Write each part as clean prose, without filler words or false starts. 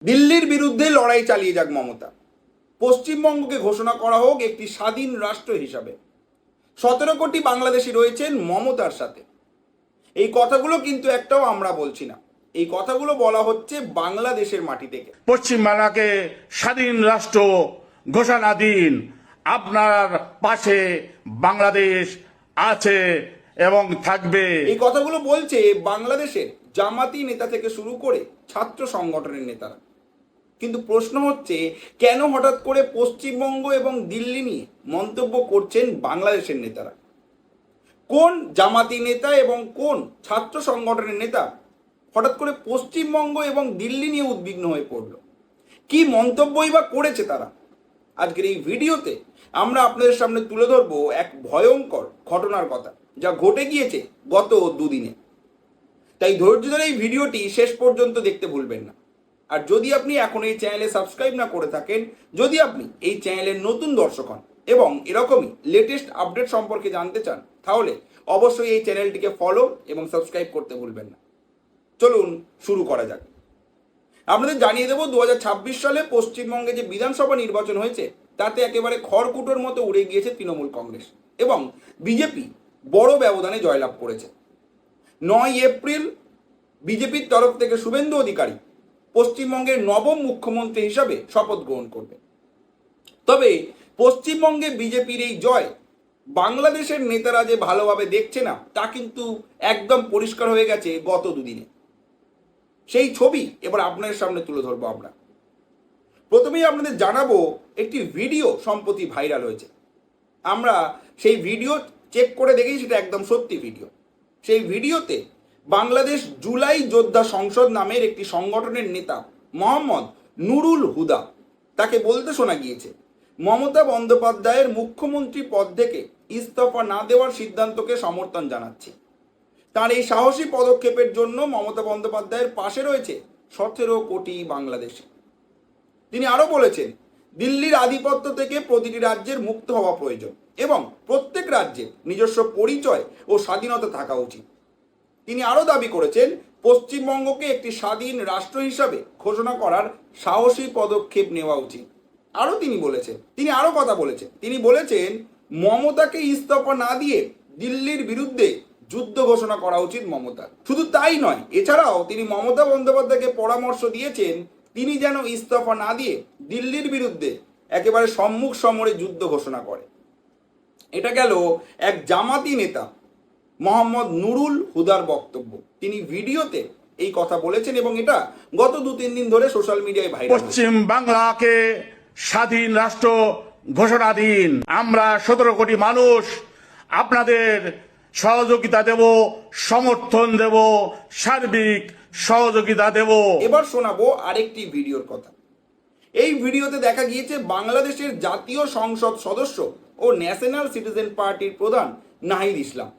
দিল্লির বিরুদ্ধে লড়াই চালিয়ে যাক মমতা। পশ্চিমবঙ্গকে ঘোষণা করা হোক একটি স্বাধীন রাষ্ট্র হিসাবে। 17 কোটি বাংলাদেশি রয়েছেন মমতার সাথে। এই কথাগুলো কিন্তু একটাও আমরা বলছি না, এই কথাগুলো বলা হচ্ছে বাংলাদেশের মাটি থেকে। পশ্চিমবাংলাকে স্বাধীন রাষ্ট্র ঘোষণা দিন, আপনার পাশে বাংলাদেশ আছে এবং থাকবে। এই কথাগুলো বলছে বাংলাদেশের জামাতি নেতা থেকে শুরু করে ছাত্র সংগঠনের নেতারা। কিন্তু প্রশ্ন হচ্ছে, কেন হঠাৎ করে পশ্চিমবঙ্গ এবং দিল্লি নিয়ে মন্তব্য করছেন বাংলাদেশের নেতারা? কোন জামাতি নেতা এবং কোন ছাত্র সংগঠনের নেতা হঠাৎ করে পশ্চিমবঙ্গ এবং দিল্লি নিয়ে উদ্বিগ্ন হয়ে পড়ল? কি মন্তব্যই বা করেছে তারা? আজকের এই ভিডিওতে আমরা আপনাদের সামনে তুলে ধরবো এক ভয়ঙ্কর ঘটনার কথা, যা ঘটে গিয়েছে গত দুদিনে। তাই ধৈর্য ধরে এই ভিডিওটি শেষ পর্যন্ত দেখতে ভুলবেন না। আর যদি আপনি এখন এই চ্যানেলে সাবস্ক্রাইব না করে থাকেন, যদি আপনি এই চ্যানেলের নতুন দর্শক হন এবং এরকমই লেটেস্ট আপডেট সম্পর্কে জানতে চান, তাহলে অবশ্যই এই চ্যানেলটিকে ফলো এবং সাবস্ক্রাইব করতে ভুলবেন না। চলুন শুরু করা যাক। আপনাদের জানিয়ে দেব, 2026 সালে পশ্চিমবঙ্গে যে বিধানসভা নির্বাচন হয়েছে তাতে একেবারে খড়কুটোর মতো উড়ে গিয়েছে তৃণমূল কংগ্রেস এবং বিজেপি বড় ব্যবধানে জয়লাভ করেছে। 9 এপ্রিল বিজেপির তরফ থেকে শুভেন্দু অধিকারী পশ্চিমবঙ্গের নবম মুখ্যমন্ত্রী হিসাবে শপথ গ্রহণ করবে। তবে পশ্চিমবঙ্গে বিজেপির এই জয় বাংলাদেশের নেতারা যে ভালোভাবে দেখছে না, তা কিন্তু একদম পরিষ্কার হয়ে গেছে গত দুদিনে। সেই ছবি এবার আপনাদের সামনে তুলে ধরবো আমরা। প্রথমেই আপনাদের জানাবো, একটি ভিডিও সম্প্রতি ভাইরাল হয়েছে। আমরা সেই ভিডিও চেক করে দেখি সেটা একদম সত্যি ভিডিও। সেই ভিডিওতে বাংলাদেশ জুলাই যোদ্ধা সংসদ নামের একটি সংগঠনের নেতা মোহাম্মদ নুরুল হুদা, তাকে বলতে শোনা গিয়েছে, মমতা বন্দ্যোপাধ্যায়ের মুখ্যমন্ত্রী পদ থেকে ইস্তফা না দেওয়ার সিদ্ধান্তকে সমর্থন জানাচ্ছি। তার এই সাহসী পদক্ষেপের জন্য মমতা বন্দ্যোপাধ্যায়ের পাশে রয়েছে 17 কোটি বাংলাদেশি। তিনি আরও বলেছেন, দিল্লির আধিপত্য থেকে প্রতিটি রাজ্যের মুক্ত হওয়া প্রয়োজন এবং প্রত্যেক রাজ্যের নিজস্ব পরিচয় ও স্বাধীনতা থাকা উচিত। তিনি আরও দাবি করেছেন, পশ্চিমবঙ্গকে একটি স্বাধীন রাষ্ট্র হিসাবে ঘোষণা করার সাহসী পদক্ষেপ নেওয়া উচিত। আরও তিনি আরও কথা বলেছেন, তিনি বলেছেন মমতাকে ইস্তফা না দিয়ে দিল্লির বিরুদ্ধে যুদ্ধ ঘোষণা করা উচিত মমতার। শুধু তাই নয়, এছাড়াও তিনি মমতা বন্দ্যোপাধ্যায়কে পরামর্শ দিয়েছেন তিনি যেন ইস্তফা না দিয়ে দিল্লির বিরুদ্ধে একেবারে সম্মুখ সমরে যুদ্ধ ঘোষণা করে। এটা গেল এক জামাতি নেতা মোহাম্মদ নুরুল হুদার বক্তব্য। তিনি ভিডিওতে এই কথা বলেছেন এবং এটা গত 2-3 দিন ধরে সোশ্যাল মিডিয়ায় ভাইরাল। পশ্চিম বাংলাকে স্বাধীন রাষ্ট্র ঘোষণা দিন, আমরা 17 কোটি মানুষ আপনাদের সহযোগিতা দেব, সমর্থন দেব, সার্বিক সহযোগিতা দেব। এবার শোনাবো আরেকটি ভিডিওর কথা। এই ভিডিওতে দেখা গিয়েছে বাংলাদেশের জাতীয় সংসদ সদস্য ও ন্যাশনাল সিটিজেন পার্টির প্রধান নাহিদ ইসলাম।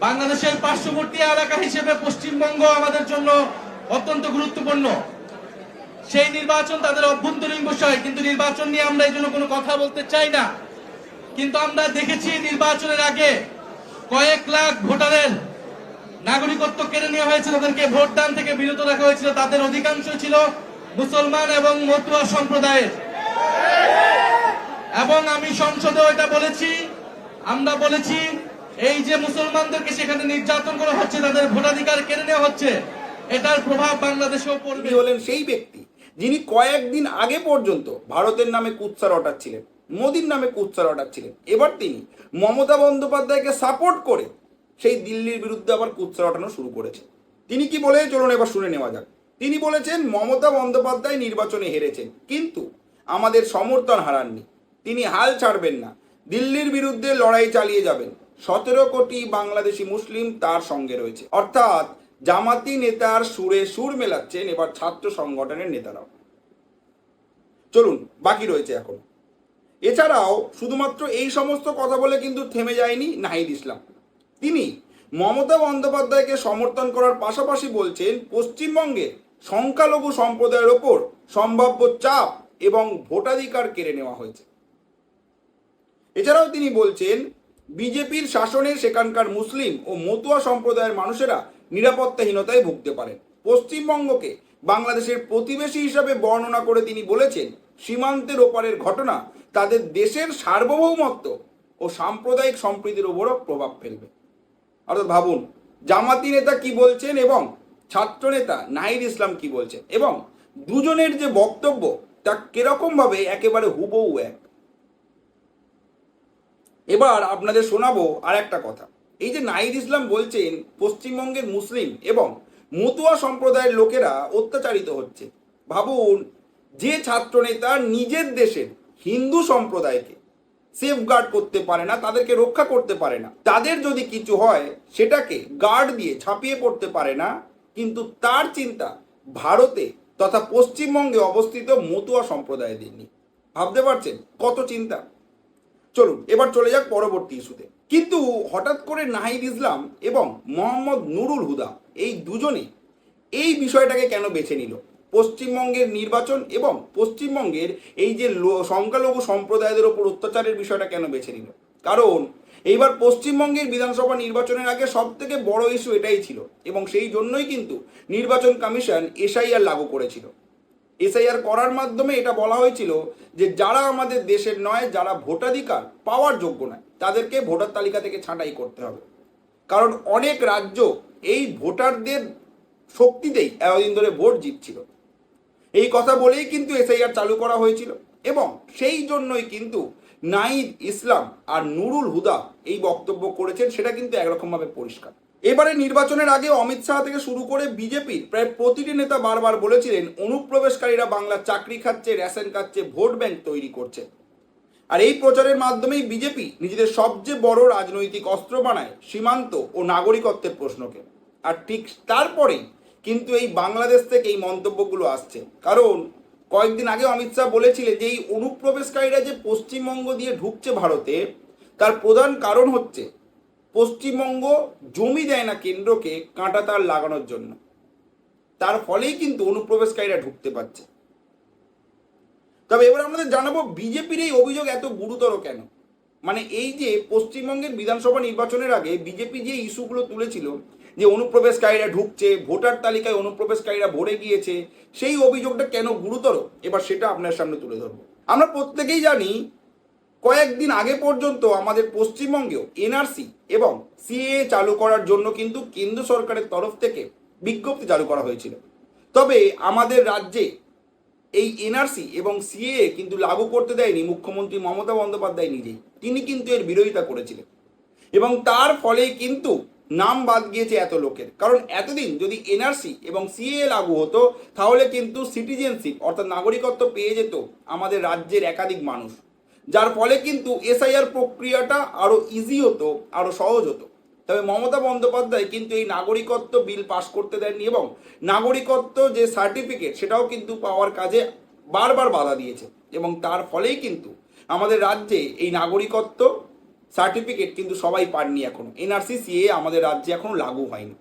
বাংলাদেশের পার্শ্ববর্তী এলাকা হিসেবে পশ্চিমবঙ্গ আমাদের জন্য অত্যন্ত গুরুত্বপূর্ণ। সেই নির্বাচন তাদের অভ্যন্তরীণ বিষয়, কিন্তু নির্বাচন নিয়ে আমরা এই জন্য কোনো কথা বলতে চাই না। কিন্তু আমরা দেখেছি নির্বাচনের আগে কয়েক লাখ ভোটারের নাগরিকত্ব কেড়ে নেওয়া হয়েছিল, তাদেরকে ভোটদান থেকে বিরত রাখা হয়েছিল। তাদের অধিকাংশ ছিল মুসলমান এবং মতুয়া সম্প্রদায়ের। এবং আমি সংসদে এটা বলেছি, আমরা বলেছি এই যে মুসলমানদেরকে সেখানে নির্যাতন করা হচ্ছে, তাদের ভোটাধিকার কেড়ে নেওয়া হচ্ছে, এটার প্রভাব বাংলাদেশেও পড়বে। হলেন সেই ব্যক্তি যিনি কয়েকদিন আগে পর্যন্ত ভারতের নামে কুৎসা রটাচ্ছিলেন, মোদির নামে কুৎসা রটাচ্ছিলেন। এবার তিনি মমতা বন্দ্যোপাধ্যায়কে সাপোর্ট করে সেই দিল্লির বিরুদ্ধে আবার কুৎসা রটানো শুরু করেছে। তিনি কি বলে, চলুন এবার শুনে নেওয়া যাক। তিনি বলেছেন, মমতা বন্দ্যোপাধ্যায় নির্বাচনে হেরেছেন কিন্তু আমাদের সমর্থন হারাননি, তিনি হাল ছাড়বেন না, দিল্লির বিরুদ্ধে লড়াই চালিয়ে যাবেন। 17 কোটি বাংলাদেশি মুসলিম তার সঙ্গে রয়েছে। অর্থাৎ জামাতি নেতার সুরে সুর মেলাচ্ছেন এবার ছাত্র সংগঠনের নেতারাও। চলুন বাকি রয়েছে এখন। এছাড়াও শুধুমাত্র এই সমস্ত কথা বলে কিন্তু থেমে যায়নি নাহিদ ইসলাম। তিনি মমতা বন্দ্যোপাধ্যায়কে সমর্থন করার পাশাপাশি বলছেন, পশ্চিমবঙ্গে সংখ্যালঘু সম্প্রদায়ের ওপর সম্ভাব্য চাপ এবং ভোটাধিকার কেড়ে নেওয়া হয়েছে। এছাড়াও তিনি বলছেন, বিজেপির শাসনে সেখানকার মুসলিম ও মতুয়া সম্প্রদায়ের মানুষেরা নিরাপত্তাহীনতায় ভুগতে পারেন। পশ্চিমবঙ্গকে বাংলাদেশের প্রতিবেশী হিসাবে বর্ণনা করে তিনি বলেছেন, সীমান্তের ওপারের ঘটনা তাদের দেশের সার্বভৌমত্ব ও সাম্প্রদায়িক সম্প্রীতির উপরও প্রভাব ফেলবে। অর্থাৎ ভাবুন, জামাতি নেতা কি বলছেন এবং ছাত্র নেতা নাহিদ ইসলাম কি বলছেন, এবং দুজনের যে বক্তব্য তা কিরকম ভাবে একেবারে হুবহু এক। এবার আপনাদের শোনাবো আর একটা কথা। এই যে নাহিদ ইসলাম বলছেন পশ্চিমবঙ্গের মুসলিম এবং মতুয়া সম্প্রদায়ের লোকেরা অত্যাচারিত হচ্ছে, ভাবুন, যে ছাত্র নেতা নিজের দেশের হিন্দু সম্প্রদায়কে সেফগার্ড করতে পারে না, তাদেরকে রক্ষা করতে পারে না, তাদের যদি কিছু হয় সেটাকে গার্ড দিয়ে ঝাঁপিয়ে পড়তে পারে না, কিন্তু তার চিন্তা ভারতে তথা পশ্চিমবঙ্গে অবস্থিত মতুয়া সম্প্রদায়দের নিয়ে। ভাবতে পারছেন কত চিন্তা। চলুন এবার চলে যাক পরবর্তী ইস্যুতে। কিন্তু হঠাৎ করে নাহিদ ইসলাম এবং মোহাম্মদ নুরুল হুদা এই দুজনে এই বিষয়টাকে কেন বেছে নিল? পশ্চিমবঙ্গের নির্বাচন এবং পশ্চিমবঙ্গের এই যে সংখ্যালঘু সম্প্রদায়দের ওপর অত্যাচারের বিষয়টা কেন বেছে নিল? কারণ এইবার পশ্চিমবঙ্গের বিধানসভা নির্বাচনের আগে সব থেকে বড় ইস্যু এটাই ছিল, এবং সেই জন্যই কিন্তু নির্বাচন কমিশন এসআইআর লাগু করেছিল। এসআইআর করার মাধ্যমে এটা বলা হয়েছিল যে যারা আমাদের দেশের নয়, যারা ভোটাধিকার পাওয়ার যোগ্য নয়, তাদেরকে ভোটার তালিকা থেকে ছাঁটাই করতে হবে। কারণ অনেক রাজ্য এই ভোটারদের শক্তিতেই এতদিন ধরে ভোট জিতছিল। এই কথা বলেই কিন্তু এসআইআর চালু করা হয়েছিল, এবং সেই জন্যই কিন্তু নাহিদ ইসলাম আর নুরুল হুদা এই বক্তব্য করেছেন, সেটা কিন্তু একরকমভাবে পরিষ্কার। এবারে নির্বাচনের আগে অমিত শাহ থেকে শুরু করে বিজেপির প্রায় প্রতিটি নেতা বারবার বলেছিলেন অনুপ্রবেশকারীরা বাংলার চাকরি খাচ্ছে, রেশন খাচ্ছে, ভোট ব্যাংক তৈরি করছে। আর এই প্রচারের মাধ্যমেই বিজেপি নিজেদের সবচেয়ে বড় রাজনৈতিক অস্ত্র বানায় সীমান্ত ও নাগরিকত্বের প্রশ্নকে। আর ঠিক তারপরেই কিন্তু এই বাংলাদেশ থেকে এই মন্তব্যগুলো আসছে। কারণ কয়েকদিন আগে অমিত শাহ বলেছিলেন যে এই অনুপ্রবেশকারীরা যে পশ্চিমবঙ্গ দিয়ে ঢুকছে ভারতে, তার প্রধান কারণ হচ্ছে পশ্চিমবঙ্গ জমি দেয় না কেন্দ্রকে কাঁটাতার লাগানোর জন্য, তার ফলেই কিন্তু অনুপ্রবেশকারীরা ঢুকতে পারছে। তবে এবার আমাদের জানাবো বিজেপির এই অভিযোগ এত গুরুতর কেন। মানে এই যে পশ্চিমবঙ্গের বিধানসভা নির্বাচনের আগে বিজেপি যে ইস্যুগুলো তুলেছিল যে অনুপ্রবেশকারীরা ঢুকছে, ভোটার তালিকায় অনুপ্রবেশকারীরা ভরে গিয়েছে, সেই অভিযোগটা কেন গুরুতর, এবার সেটা আপনার সামনে তুলে ধরবো। আমরা প্রত্যেকেই জানি কয়েকদিন আগে পর্যন্ত আমাদের পশ্চিমবঙ্গেও এনআরসি এবং সিএএ চালু করার জন্য কিন্তু কেন্দ্র সরকারের তরফ থেকে বিজ্ঞপ্তি চালু করা হয়েছিল। তবে আমাদের রাজ্যে এই এনআরসি এবং সিএএ কিন্তু লাগু করতে দেয়নি মুখ্যমন্ত্রী মমতা বন্দ্যোপাধ্যায় নিজেই। তিনি কিন্তু এর বিরোধিতা করেছিলেন, এবং তার ফলেই কিন্তু নাম বাদ গিয়েছে এত লোকের। কারণ এতদিন যদি এনআরসি এবং সিএএ লাগু হতো, তাহলে কিন্তু সিটিজেনশিপ অর্থাৎ নাগরিকত্ব পেয়ে যেত আমাদের রাজ্যের একাধিক মানুষ, যার ফলে কিন্তু এসআইআর প্রক্রিয়াটা আরও ইজি হতো, আরও সহজ হতো। তবে মমতা বন্দ্যোপাধ্যায় কিন্তু এই নাগরিকত্ব বিল পাশ করতে দেননি, এবং নাগরিকত্ব যে সার্টিফিকেট সেটাও কিন্তু পাওয়ার কাজে বারবার বাধা দিয়েছে, এবং তার ফলেই কিন্তু আমাদের রাজ্যে এই নাগরিকত্ব সার্টিফিকেট কিন্তু সবাই পাননি এখনো। এনআরসি সিএ আমাদের রাজ্যে এখনো লাগু হয়নি।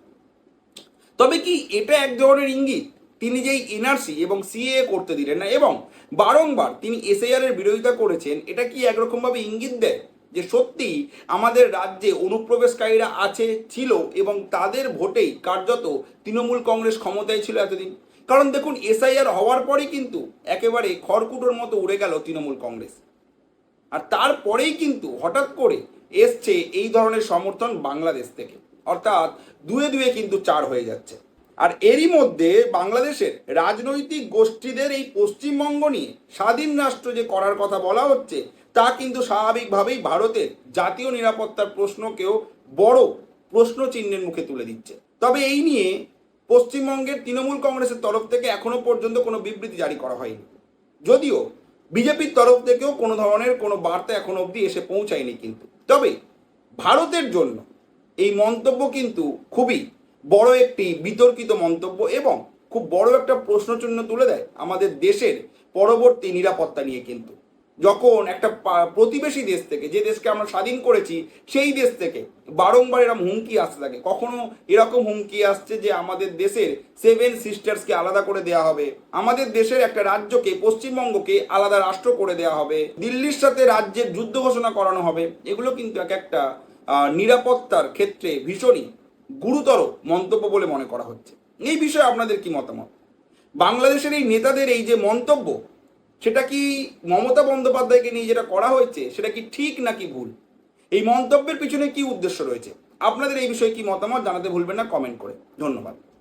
তবে কি এটা এক ধরনের ইঙ্গিত তিনি যেই এনআরসি এবং সিএ করতে দিলেন না এবং বারংবার তিনি এসআইআর এর বিরোধিতা করেছেন, এটা কি একরকমভাবে ইঙ্গিত দেয় যে সত্যি আমাদের রাজ্যে অনুপ্রবেশকারীরা আছে, ছিল, এবং তাদের ভোটেই কার্যত তৃণমূল কংগ্রেস ক্ষমতায় ছিল এতদিন? কারণ দেখুন, এসআইআর হওয়ার পরই কিন্তু একেবারে খড়কুটোর মতো উড়ে গেল তৃণমূল কংগ্রেস, আর তারপরেই কিন্তু হঠাৎ করে এসছে এই ধরনের সমর্থন বাংলাদেশ থেকে, অর্থাৎ দুয়ে দুয়ে কিন্তু 4 হয়ে যাচ্ছে। আর এরই মধ্যে বাংলাদেশের রাজনৈতিক গোষ্ঠীদের এই পশ্চিমবঙ্গ নিয়ে স্বাধীন রাষ্ট্র যে করার কথা বলা হচ্ছে, তা কিন্তু স্বাভাবিকভাবেই ভারতের জাতীয় নিরাপত্তার প্রশ্নকেও বড় প্রশ্ন চিহ্নের মুখে তুলে দিচ্ছে। তবে এই নিয়ে পশ্চিমবঙ্গের তৃণমূল কংগ্রেসের তরফ থেকে এখনো পর্যন্ত কোনো বিবৃতি জারি করা হয়নি, যদিও বিজেপির তরফ থেকেও কোনো ধরনের কোনো বার্তা এখনো অবধি এসে পৌঁছায়নি। কিন্তু তবে ভারতের জন্য এই মন্তব্য কিন্তু খুবই বড় একটি বিতর্কিত মন্তব্য, এবং খুব বড় একটা প্রশ্নচিহ্ন তুলে দেয় আমাদের দেশের পরবর্তী নিরাপত্তা নিয়ে। কিন্তু যখন একটা প্রতিবেশী দেশ থেকে, যে দেশকে আমরা স্বাধীন করেছি, সেই দেশ থেকে বারংবার এরকম হুমকি আসতে থাকে, কখনো এরকম হুমকি আসছে যে আমাদের দেশের 7 সিস্টার্সকে আলাদা করে দেওয়া হবে, আমাদের দেশের একটা রাজ্যকে, পশ্চিমবঙ্গকে আলাদা রাষ্ট্র করে দেওয়া হবে, দিল্লির সাথে রাজ্যের যুদ্ধ ঘোষণা করানো হবে। এগুলো কিন্তু এক একটা নিরাপত্তার ক্ষেত্রে ভীষণই গুরুতর মন্তব্য বলে মনে করা হচ্ছে। এই বিষয়ে আপনাদের কি মতামত? বাংলাদেশের এই নেতাদের এই যে মন্তব্য, সেটা কি মমতা বন্দ্যোপাধ্যায়কে নিয়ে যেটা করা হয়েছে সেটা কি ঠিক নাকি ভুল? এই মন্তব্যের পিছনে কি উদ্দেশ্য রয়েছে? আপনাদের এই বিষয়ে কি মতামত জানাতে ভুলবেন না কমেন্ট করে। ধন্যবাদ।